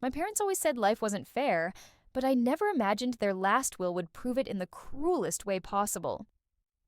My parents always said life wasn't fair, but I never imagined their last will would prove it in the cruelest way possible.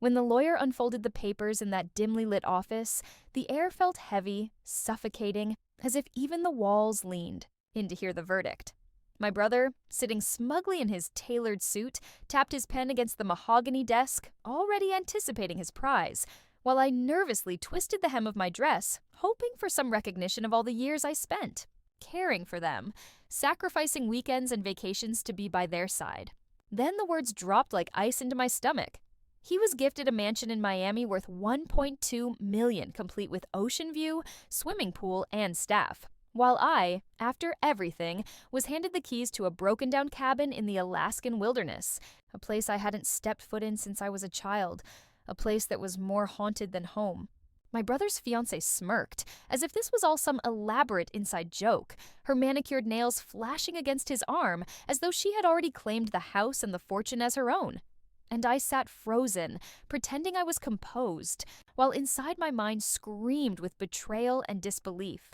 When the lawyer unfolded the papers in that dimly lit office, the air felt heavy, suffocating, as if even the walls leaned in to hear the verdict. My brother, sitting smugly in his tailored suit, tapped his pen against the mahogany desk, already anticipating his prize, while I nervously twisted the hem of my dress, hoping for some recognition of all the years I spent, caring for them, sacrificing weekends and vacations to be by their side. Then the words dropped like ice into my stomach. He was gifted a mansion in Miami worth $1.2 million, complete with ocean view, swimming pool, and staff. While I, after everything, was handed the keys to a broken-down cabin in the Alaskan wilderness, a place I hadn't stepped foot in since I was a child, a place that was more haunted than home. My brother's fiancée smirked, as if this was all some elaborate inside joke, her manicured nails flashing against his arm, as though she had already claimed the house and the fortune as her own. And I sat frozen, pretending I was composed, while inside my mind screamed with betrayal and disbelief.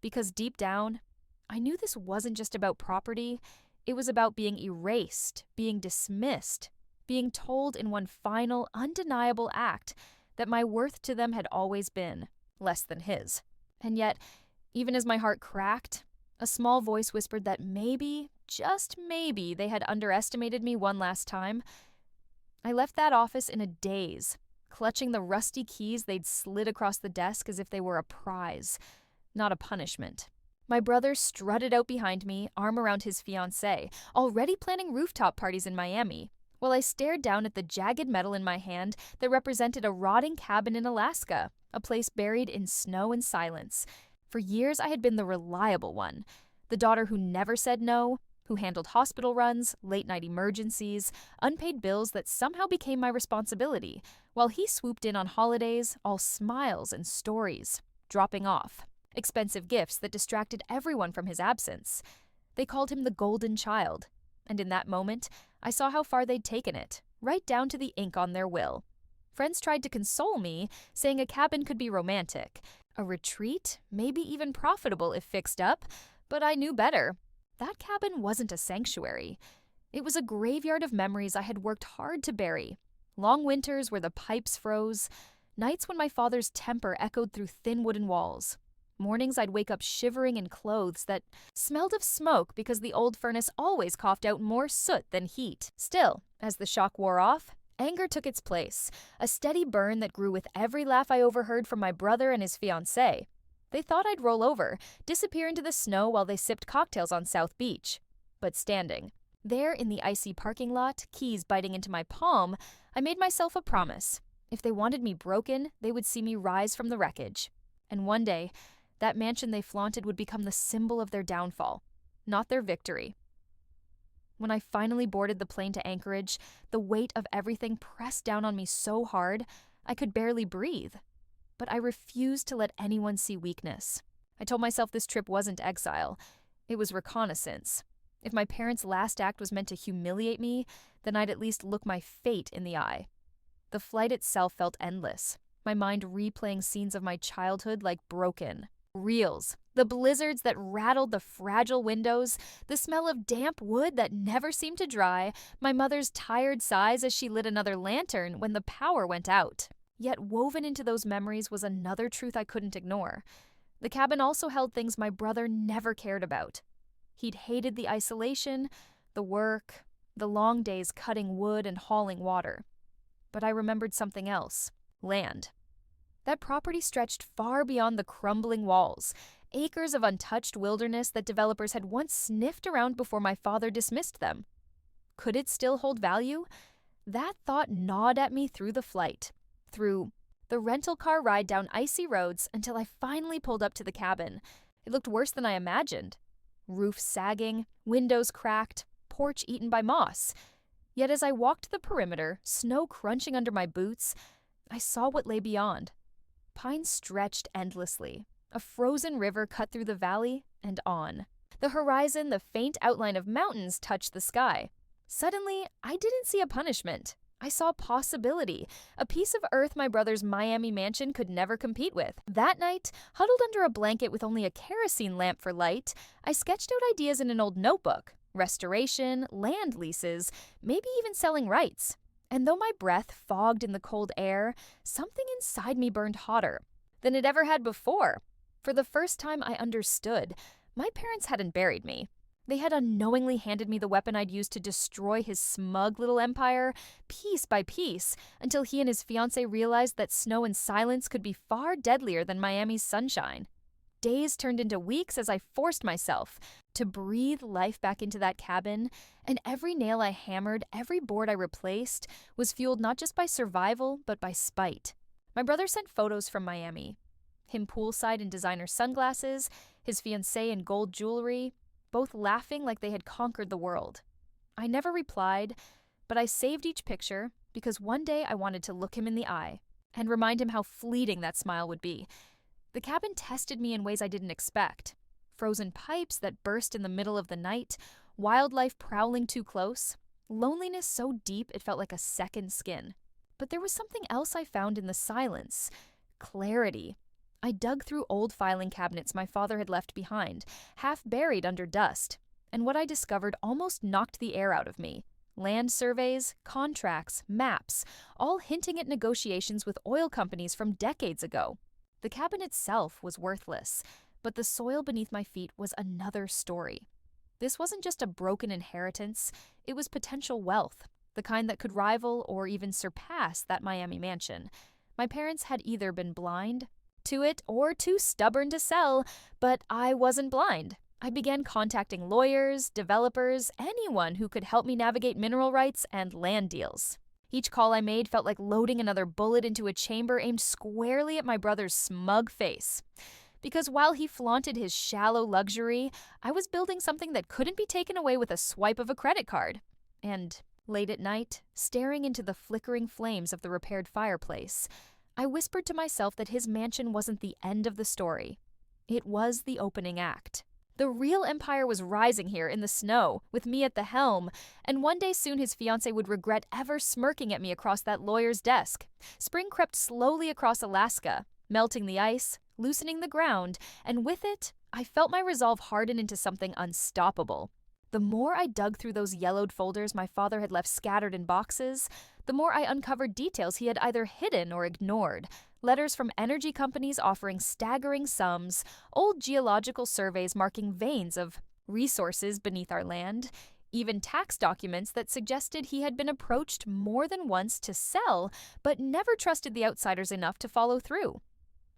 Because deep down, I knew this wasn't just about property, it was about being erased, being dismissed, being told in one final, undeniable act that my worth to them had always been less than his. And yet, even as my heart cracked, a small voice whispered that maybe, just maybe, they had underestimated me one last time. I left that office in a daze, clutching the rusty keys they'd slid across the desk as if they were a prize, not a punishment. My brother strutted out behind me, arm around his fiancée, already planning rooftop parties in Miami, while I stared down at the jagged metal in my hand that represented a rotting cabin in Alaska, a place buried in snow and silence. For years I had been the reliable one, the daughter who never said no, who handled hospital runs, late-night emergencies, unpaid bills that somehow became my responsibility, while he swooped in on holidays, all smiles and stories, dropping off, expensive gifts that distracted everyone from his absence. They called him the golden child, and in that moment, I saw how far they'd taken it, right down to the ink on their will. Friends tried to console me, saying a cabin could be romantic, a retreat, maybe even profitable if fixed up, but I knew better. That cabin wasn't a sanctuary. It was a graveyard of memories I had worked hard to bury. Long winters where the pipes froze, nights when my father's temper echoed through thin wooden walls, mornings I'd wake up shivering in clothes that smelled of smoke because the old furnace always coughed out more soot than heat. Still, as the shock wore off, anger took its place, a steady burn that grew with every laugh I overheard from my brother and his fiancée. They thought I'd roll over, disappear into the snow while they sipped cocktails on South Beach. But standing there in the icy parking lot, keys biting into my palm, I made myself a promise. If they wanted me broken, they would see me rise from the wreckage. And one day, that mansion they flaunted would become the symbol of their downfall, not their victory. When I finally boarded the plane to Anchorage, the weight of everything pressed down on me so hard, I could barely breathe. But I refused to let anyone see weakness. I told myself this trip wasn't exile. It was reconnaissance. If my parents' last act was meant to humiliate me, then I'd at least look my fate in the eye. The flight itself felt endless, my mind replaying scenes of my childhood like broken reels. The blizzards that rattled the fragile windows, the smell of damp wood that never seemed to dry, my mother's tired sighs as she lit another lantern when the power went out. Yet woven into those memories was another truth I couldn't ignore. The cabin also held things my brother never cared about. He'd hated the isolation, the work, the long days cutting wood and hauling water. But I remembered something else: land. That property stretched far beyond the crumbling walls, acres of untouched wilderness that developers had once sniffed around before my father dismissed them. Could it still hold value? That thought gnawed at me through the flight, through the rental car ride down icy roads until I finally pulled up to the cabin. It looked worse than I imagined. Roof sagging, windows cracked, porch eaten by moss. Yet as I walked the perimeter, snow crunching under my boots, I saw what lay beyond. Pines stretched endlessly. A frozen river cut through the valley and on. The horizon, the faint outline of mountains touched the sky. Suddenly, I didn't see a punishment. I saw possibility, a piece of earth my brother's Miami mansion could never compete with. That night, huddled under a blanket with only a kerosene lamp for light, I sketched out ideas in an old notebook: restoration, land leases, maybe even selling rights. And though my breath fogged in the cold air, something inside me burned hotter than it ever had before. For the first time, I understood. My parents hadn't buried me. They had unknowingly handed me the weapon I'd used to destroy his smug little empire, piece by piece, until he and his fiancée realized that snow and silence could be far deadlier than Miami's sunshine. Days turned into weeks as I forced myself to breathe life back into that cabin, and every nail I hammered, every board I replaced, was fueled not just by survival, but by spite. My brother sent photos from Miami. Him poolside in designer sunglasses, his fiancée in gold jewelry, both laughing like they had conquered the world. I never replied, but I saved each picture because one day I wanted to look him in the eye and remind him how fleeting that smile would be. The cabin tested me in ways I didn't expect. Frozen pipes that burst in the middle of the night, wildlife prowling too close, loneliness so deep it felt like a second skin. But there was something else I found in the silence: clarity. I dug through old filing cabinets my father had left behind, half buried under dust, and what I discovered almost knocked the air out of me. Land surveys, contracts, maps, all hinting at negotiations with oil companies from decades ago. The cabin itself was worthless, but the soil beneath my feet was another story. This wasn't just a broken inheritance, it was potential wealth, the kind that could rival or even surpass that Miami mansion. My parents had either been blind to it or too stubborn to sell, but I wasn't blind. I began contacting lawyers, developers, anyone who could help me navigate mineral rights and land deals. Each call I made felt like loading another bullet into a chamber aimed squarely at my brother's smug face. Because while he flaunted his shallow luxury, I was building something that couldn't be taken away with a swipe of a credit card. And late at night, staring into the flickering flames of the repaired fireplace, I whispered to myself that his mansion wasn't the end of the story. It was the opening act. The real empire was rising here in the snow, with me at the helm, and one day soon his fiancée would regret ever smirking at me across that lawyer's desk. Spring crept slowly across Alaska, melting the ice, loosening the ground, and with it, I felt my resolve harden into something unstoppable. The more I dug through those yellowed folders my father had left scattered in boxes, the more I uncovered details he had either hidden or ignored. Letters from energy companies offering staggering sums, old geological surveys marking veins of resources beneath our land, even tax documents that suggested he had been approached more than once to sell, but never trusted the outsiders enough to follow through.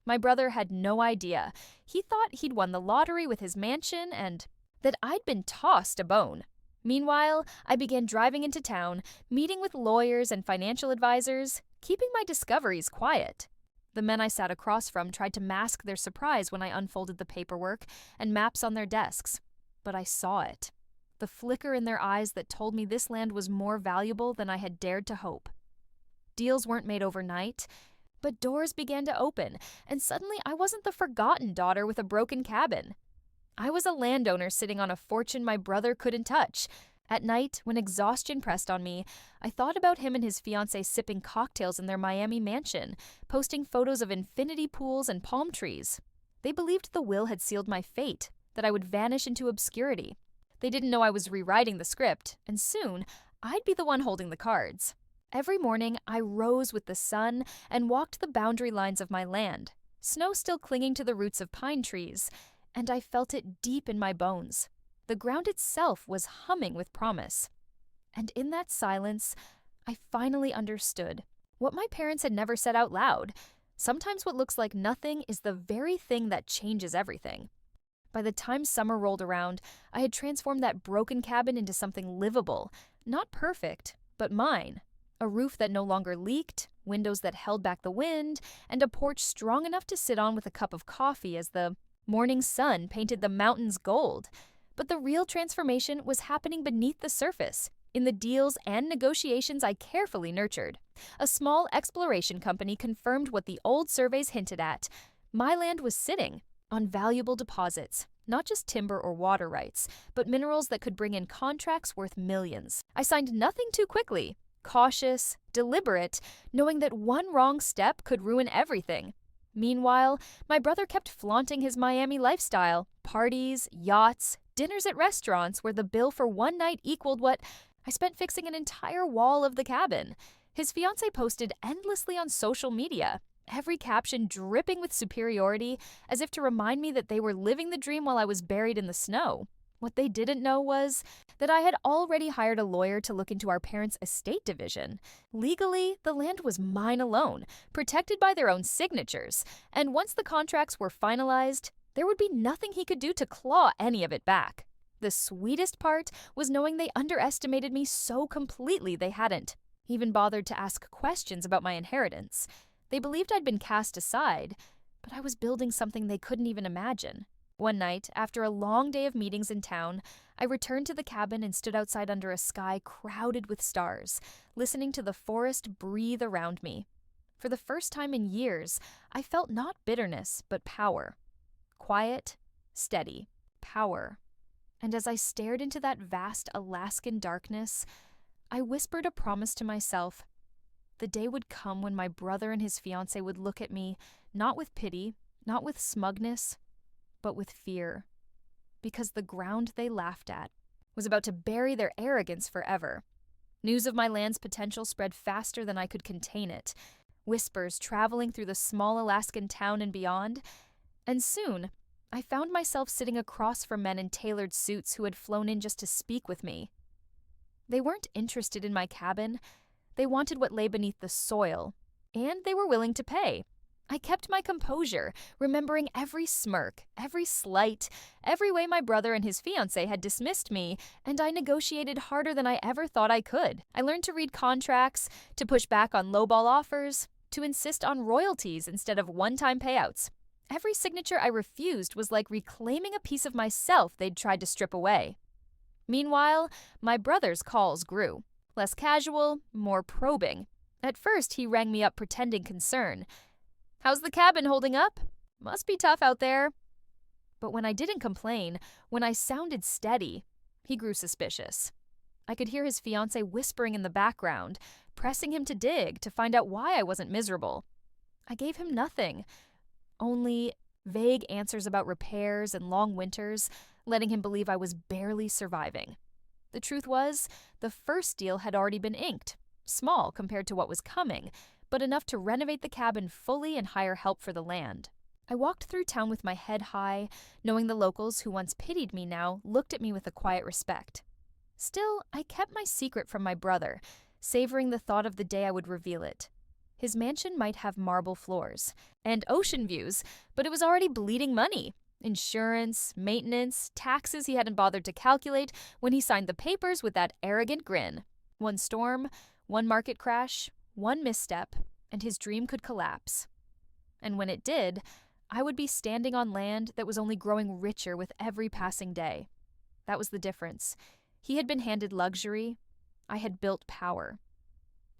My brother had no idea. He thought he'd won the lottery with his mansion and that I'd been tossed a bone. Meanwhile, I began driving into town, meeting with lawyers and financial advisors, keeping my discoveries quiet. The men I sat across from tried to mask their surprise when I unfolded the paperwork and maps on their desks, but I saw it. The flicker in their eyes that told me this land was more valuable than I had dared to hope. Deals weren't made overnight, but doors began to open, and suddenly I wasn't the forgotten daughter with a broken cabin. I was a landowner sitting on a fortune my brother couldn't touch. At night, when exhaustion pressed on me, I thought about him and his fiancée sipping cocktails in their Miami mansion, posting photos of infinity pools and palm trees. They believed the will had sealed my fate, that I would vanish into obscurity. They didn't know I was rewriting the script, and soon, I'd be the one holding the cards. Every morning, I rose with the sun and walked the boundary lines of my land, snow still clinging to the roots of pine trees, and I felt it deep in my bones. The ground itself was humming with promise. And in that silence, I finally understood what my parents had never said out loud. Sometimes what looks like nothing is the very thing that changes everything. By the time summer rolled around, I had transformed that broken cabin into something livable, not perfect, but mine. A roof that no longer leaked, windows that held back the wind, and a porch strong enough to sit on with a cup of coffee as the morning sun painted the mountains gold. But the real transformation was happening beneath the surface, in the deals and negotiations I carefully nurtured. A small exploration company confirmed what the old surveys hinted at. My land was sitting on valuable deposits, not just timber or water rights, but minerals that could bring in contracts worth millions. I signed nothing too quickly, cautious, deliberate, knowing that one wrong step could ruin everything. Meanwhile, my brother kept flaunting his Miami lifestyle, parties, yachts, dinners at restaurants where the bill for one night equaled what I spent fixing an entire wall of the cabin. His fiancée posted endlessly on social media, every caption dripping with superiority, as if to remind me that they were living the dream while I was buried in the snow. What they didn't know was that I had already hired a lawyer to look into our parents' estate division. Legally, the land was mine alone, protected by their own signatures, and once the contracts were finalized, there would be nothing he could do to claw any of it back. The sweetest part was knowing they underestimated me so completely they hadn't even bothered to ask questions about my inheritance. They believed I'd been cast aside, but I was building something they couldn't even imagine. One night, after a long day of meetings in town, I returned to the cabin and stood outside under a sky crowded with stars, listening to the forest breathe around me. For the first time in years, I felt not bitterness, but power. Quiet, steady, power. And as I stared into that vast Alaskan darkness, I whispered a promise to myself. The day would come when my brother and his fiancée would look at me, not with pity, not with smugness, but with fear. Because the ground they laughed at was about to bury their arrogance forever. News of my land's potential spread faster than I could contain it, whispers traveling through the small Alaskan town and beyond, and soon I found myself sitting across from men in tailored suits who had flown in just to speak with me. They weren't interested in my cabin. They wanted what lay beneath the soil, and they were willing to pay. I kept my composure, remembering every smirk, every slight, every way my brother and his fiancée had dismissed me, and I negotiated harder than I ever thought I could. I learned to read contracts, to push back on lowball offers, to insist on royalties instead of one-time payouts. Every signature I refused was like reclaiming a piece of myself they'd tried to strip away. Meanwhile, my brother's calls grew. Less casual, more probing. At first, he rang me up pretending concern. "How's the cabin holding up? Must be tough out there." But when I didn't complain, when I sounded steady, he grew suspicious. I could hear his fiancée whispering in the background, pressing him to dig to find out why I wasn't miserable. I gave him nothing, only vague answers about repairs and long winters, letting him believe I was barely surviving. The truth was, the first deal had already been inked, small compared to what was coming, but enough to renovate the cabin fully and hire help for the land. I walked through town with my head high, knowing the locals who once pitied me now looked at me with a quiet respect. Still, I kept my secret from my brother, savoring the thought of the day I would reveal it. His mansion might have marble floors and ocean views, but it was already bleeding money. Insurance, maintenance, taxes he hadn't bothered to calculate when he signed the papers with that arrogant grin. One storm, one market crash, one misstep, and his dream could collapse. And when it did, I would be standing on land that was only growing richer with every passing day. That was the difference. He had been handed luxury. I had built power.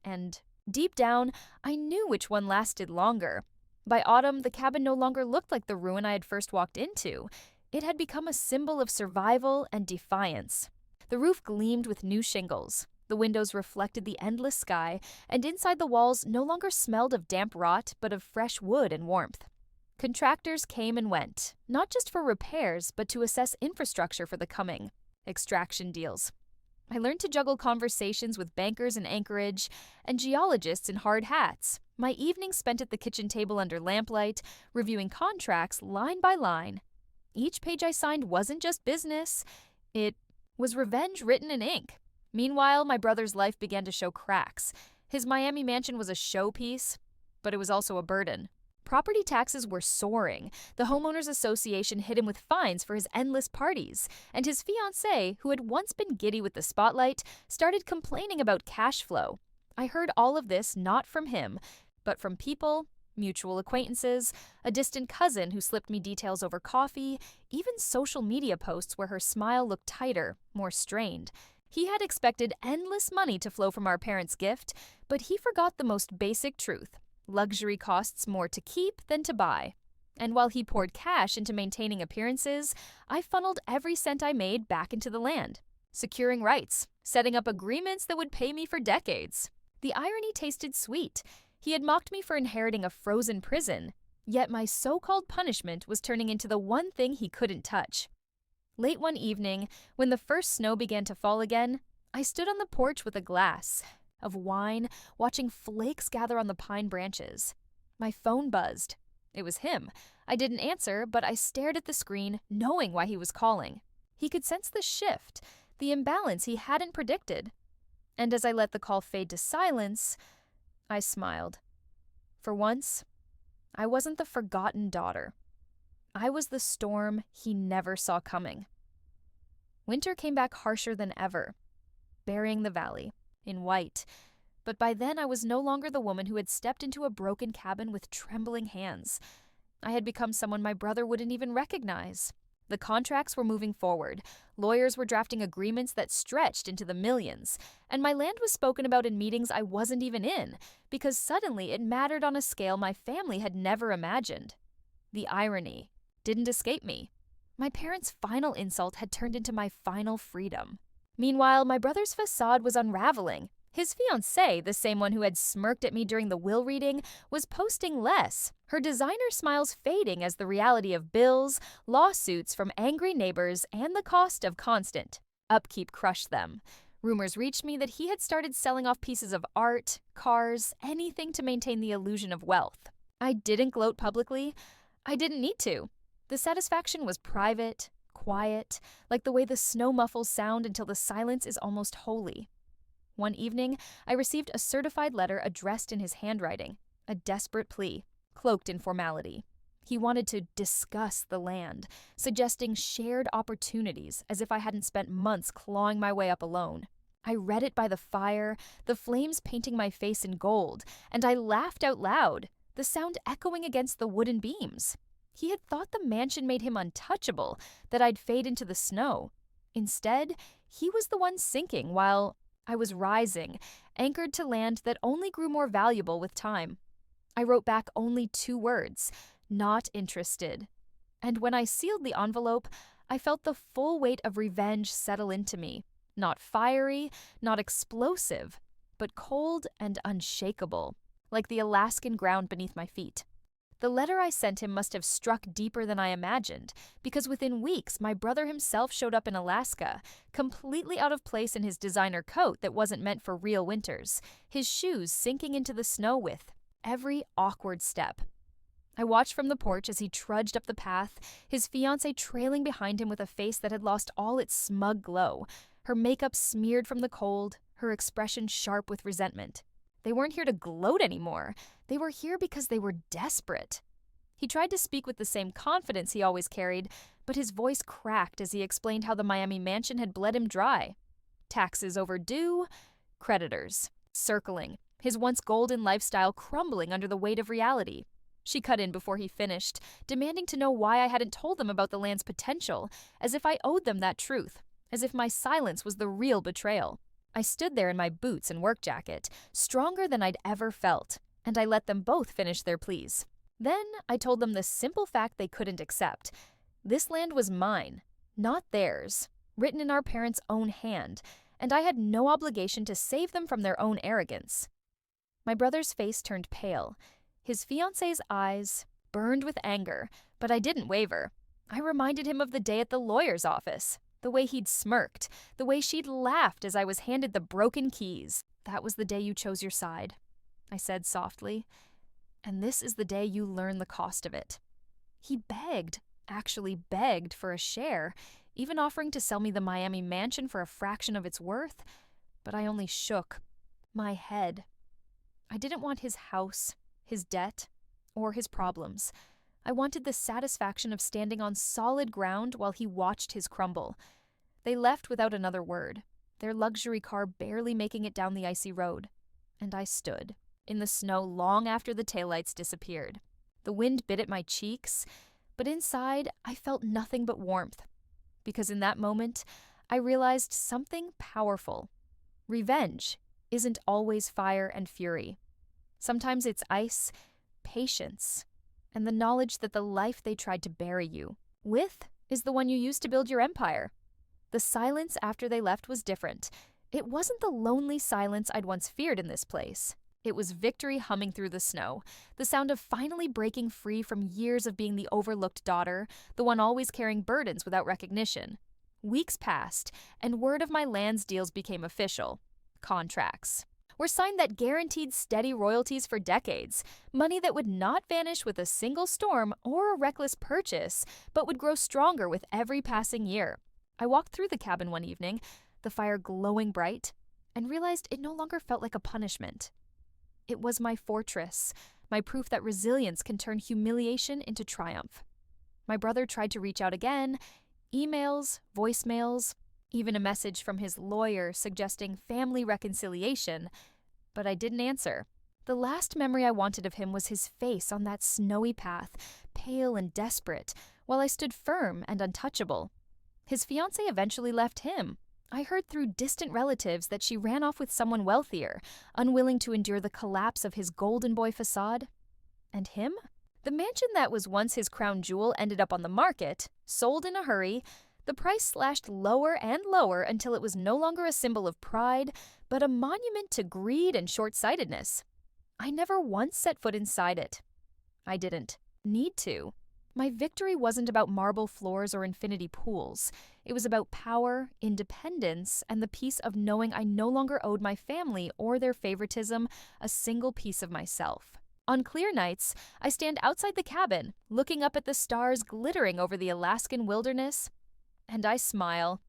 And deep down, I knew which one lasted longer. By autumn, the cabin no longer looked like the ruin I had first walked into. It had become a symbol of survival and defiance. The roof gleamed with new shingles. The windows reflected the endless sky, and inside the walls no longer smelled of damp rot, but of fresh wood and warmth. Contractors came and went, not just for repairs, but to assess infrastructure for the coming. Extraction deals. I learned to juggle conversations with bankers in Anchorage and geologists in hard hats. My evenings spent at the kitchen table under lamplight, reviewing contracts line by line. Each page I signed wasn't just business. It was revenge written in ink. Meanwhile, my brother's life began to show cracks. His Miami mansion was a showpiece, but it was also a burden. Property taxes were soaring. The Homeowners Association hit him with fines for his endless parties, and his fiancée, who had once been giddy with the spotlight, started complaining about cash flow. I heard all of this not from him, but from people, mutual acquaintances, a distant cousin who slipped me details over coffee, even social media posts where her smile looked tighter, more strained. He had expected endless money to flow from our parents' gift, but he forgot the most basic truth. Luxury costs more to keep than to buy. And while he poured cash into maintaining appearances, I funneled every cent I made back into the land, securing rights, setting up agreements that would pay me for decades. The irony tasted sweet. He had mocked me for inheriting a frozen prison, yet my so-called punishment was turning into the one thing he couldn't touch. Late one evening, when the first snow began to fall again, I stood on the porch with a glass of wine, watching flakes gather on the pine branches. My phone buzzed. It was him. I didn't answer, but I stared at the screen, knowing why he was calling. He could sense the shift, the imbalance he hadn't predicted. And as I let the call fade to silence, I smiled. For once, I wasn't the forgotten daughter. I was the storm he never saw coming. Winter came back harsher than ever, burying the valley in white. But by then I was no longer the woman who had stepped into a broken cabin with trembling hands. I had become someone my brother wouldn't even recognize. The contracts were moving forward. Lawyers were drafting agreements that stretched into the millions. And my land was spoken about in meetings I wasn't even in, because suddenly it mattered on a scale my family had never imagined. The irony didn't escape me. My parents' final insult had turned into my final freedom. Meanwhile, my brother's facade was unraveling. His fiancée, the same one who had smirked at me during the will reading, was posting less, her designer smiles fading as the reality of bills, lawsuits from angry neighbors, and the cost of constant upkeep crushed them. Rumors reached me that he had started selling off pieces of art, cars, anything to maintain the illusion of wealth. I didn't gloat publicly. I didn't need to. The satisfaction was private, quiet, like the way the snow muffles sound until the silence is almost holy. One evening, I received a certified letter addressed in his handwriting, a desperate plea, cloaked in formality. He wanted to discuss the land, suggesting shared opportunities as if I hadn't spent months clawing my way up alone. I read it by the fire, the flames painting my face in gold, and I laughed out loud, the sound echoing against the wooden beams. He had thought the mansion made him untouchable, that I'd fade into the snow. Instead, he was the one sinking while I was rising, anchored to land that only grew more valuable with time. I wrote back only 2 words, not interested. And when I sealed the envelope, I felt the full weight of revenge settle into me. Not fiery, not explosive, but cold and unshakable, like the Alaskan ground beneath my feet. The letter I sent him must have struck deeper than I imagined, because within weeks my brother himself showed up in Alaska, completely out of place in his designer coat that wasn't meant for real winters, his shoes sinking into the snow with every awkward step. I watched from the porch as he trudged up the path, his fiancée trailing behind him with a face that had lost all its smug glow, her makeup smeared from the cold, her expression sharp with resentment. They weren't here to gloat anymore. They were here because they were desperate. He tried to speak with the same confidence he always carried, but his voice cracked as he explained how the Miami mansion had bled him dry. Taxes overdue, creditors circling, his once golden lifestyle crumbling under the weight of reality. She cut in before he finished, demanding to know why I hadn't told them about the land's potential, as if I owed them that truth, as if my silence was the real betrayal. I stood there in my boots and work jacket, stronger than I'd ever felt, and I let them both finish their pleas. Then I told them the simple fact they couldn't accept. This land was mine, not theirs, written in our parents' own hand, and I had no obligation to save them from their own arrogance. My brother's face turned pale. His fiancée's eyes burned with anger, but I didn't waver. I reminded him of the day at the lawyer's office. The way he'd smirked, the way she'd laughed as I was handed the broken keys. That was the day you chose your side, I said softly. And this is the day you learn the cost of it. He begged, actually begged for a share, even offering to sell me the Miami mansion for a fraction of its worth. But I only shook my head. I didn't want his house, his debt, or his problems. I wanted the satisfaction of standing on solid ground while he watched his crumble. They left without another word, their luxury car barely making it down the icy road. And I stood in the snow long after the taillights disappeared. The wind bit at my cheeks, but inside I felt nothing but warmth. Because in that moment, I realized something powerful. Revenge isn't always fire and fury. Sometimes it's ice, patience, and the knowledge that the life they tried to bury you with is the one you used to build your empire. The silence after they left was different. It wasn't the lonely silence I'd once feared in this place. It was victory humming through the snow, the sound of finally breaking free from years of being the overlooked daughter, the one always carrying burdens without recognition. Weeks passed, and word of my lands deals became official. Contracts were signed that guaranteed steady royalties for decades, money that would not vanish with a single storm or a reckless purchase, but would grow stronger with every passing year. I walked through the cabin one evening, the fire glowing bright, and realized it no longer felt like a punishment. It was my fortress, my proof that resilience can turn humiliation into triumph. My brother tried to reach out again, emails, voicemails, even a message from his lawyer suggesting family reconciliation, but I didn't answer. The last memory I wanted of him was his face on that snowy path, pale and desperate, while I stood firm and untouchable. His fiancée eventually left him. I heard through distant relatives that she ran off with someone wealthier, unwilling to endure the collapse of his golden boy facade. And him? The mansion that was once his crown jewel ended up on the market, sold in a hurry, the price slashed lower and lower until it was no longer a symbol of pride, but a monument to greed and short-sightedness. I never once set foot inside it. I didn't need to. My victory wasn't about marble floors or infinity pools. It was about power, independence, and the peace of knowing I no longer owed my family or their favoritism a single piece of myself. On clear nights, I stand outside the cabin, looking up at the stars glittering over the Alaskan wilderness, and I smile.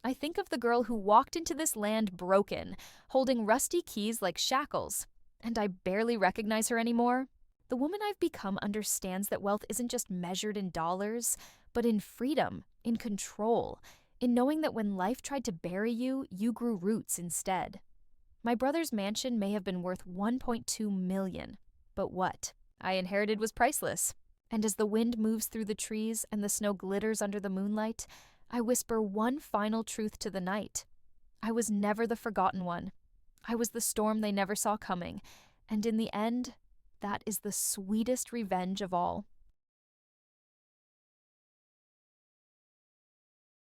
I think of the girl who walked into this land broken, holding rusty keys like shackles, and I barely recognize her anymore. The woman I've become understands that wealth isn't just measured in dollars, but in freedom, in control, in knowing that when life tried to bury you, you grew roots instead. My brother's mansion may have been worth $1.2 million, but what I inherited was priceless. And as the wind moves through the trees and the snow glitters under the moonlight, I whisper one final truth to the night. I was never the forgotten one. I was the storm they never saw coming, and in the end, that is the sweetest revenge of all.